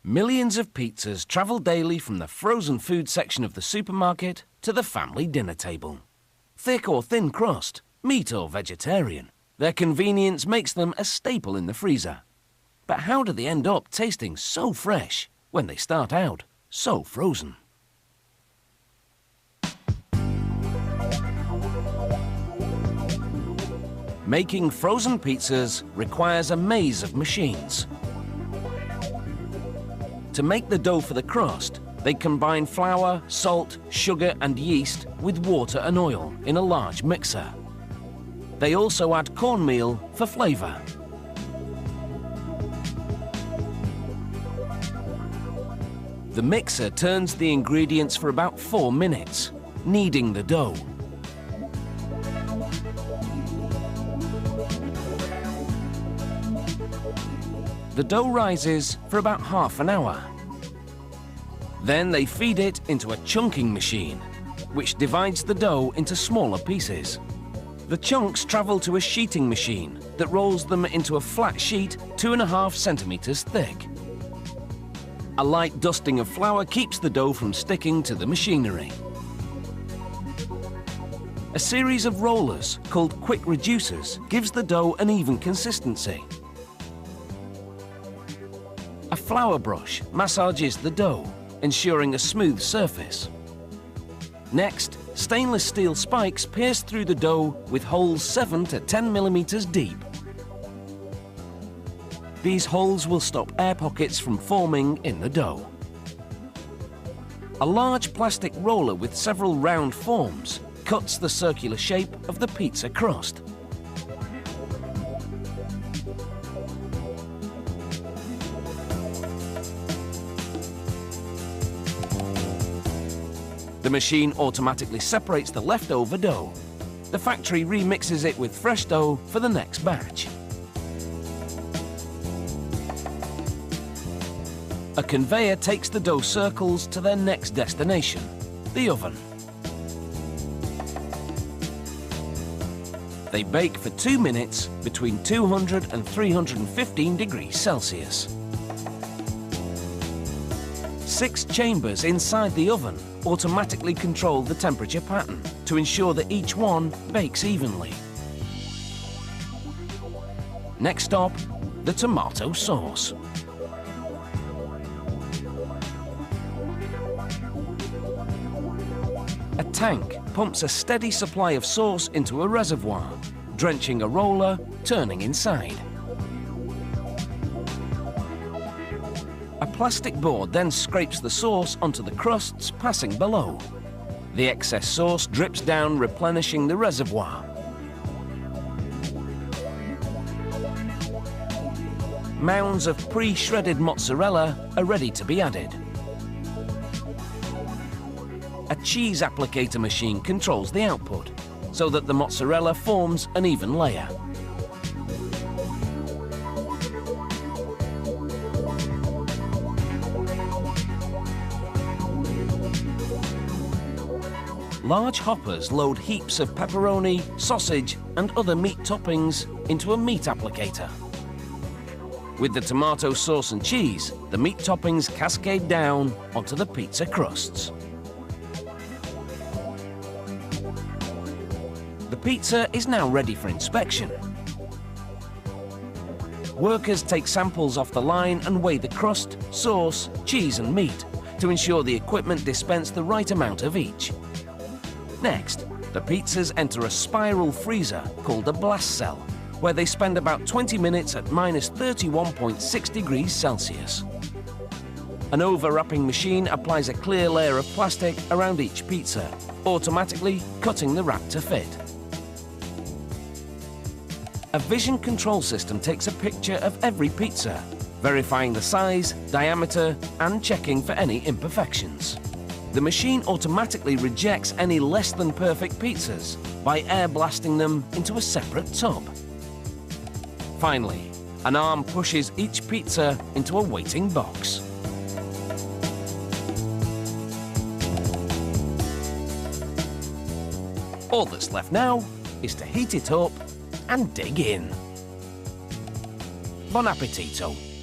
Millions of pizzas travel daily from the frozen food section of the supermarket to the family dinner table. Thick or thin crust, meat or vegetarian, their convenience makes them a staple in the freezer. But how do they end up tasting so fresh when they start out so frozen? Making frozen pizzas requires a maze of machines. To make the dough for the crust, they combine flour, salt, sugar and yeast with water and oil in a large mixer. They also add cornmeal for flavour. The mixer turns the ingredients for about 4 minutes, kneading the dough. The dough rises for about half an hour. Then they feed it into a chunking machine, which divides the dough into smaller pieces. The chunks travel to a sheeting machine that rolls them into a flat sheet 2.5 centimeters thick. A light dusting of flour keeps the dough from sticking to the machinery. A series of rollers, called quick reducers, gives the dough an even consistency. A flour brush massages the dough, ensuring a smooth surface. Next, stainless steel spikes pierce through the dough with holes 7 to 10 millimeters deep. These holes will stop air pockets from forming in the dough. A large plastic roller with several round forms cuts the circular shape of the pizza crust. The machine automatically separates the leftover dough. The factory remixes it with fresh dough for the next batch. A conveyor takes the dough circles to their next destination, the oven. They bake for 2 minutes between 200 and 315 degrees Celsius. 6 chambers inside the oven automatically control the temperature pattern to ensure that each one bakes evenly. Next stop, the tomato sauce. A tank pumps a steady supply of sauce into a reservoir, drenching a roller, turning inside. A plastic board then scrapes the sauce onto the crusts passing below. The excess sauce drips down, replenishing the reservoir. Mounds of pre-shredded mozzarella are ready to be added. A cheese applicator machine controls the output, so that the mozzarella forms an even layer. Large hoppers load heaps of pepperoni, sausage and other meat toppings into a meat applicator. With the tomato sauce and cheese, the meat toppings cascade down onto the pizza crusts. The pizza is now ready for inspection. Workers take samples off the line and weigh the crust, sauce, cheese and meat to ensure the equipment dispense the right amount of each. Next, the pizzas enter a spiral freezer called a blast cell, where they spend about 20 minutes at minus 31.6 degrees Celsius. An overwrapping machine applies a clear layer of plastic around each pizza, automatically cutting the wrap to fit. A vision control system takes a picture of every pizza, verifying the size, diameter, and checking for any imperfections. The machine automatically rejects any less than perfect pizzas by air blasting them into a separate tub. Finally, an arm pushes each pizza into a waiting box. All that's left now is to heat it up and dig in. Buon appetito!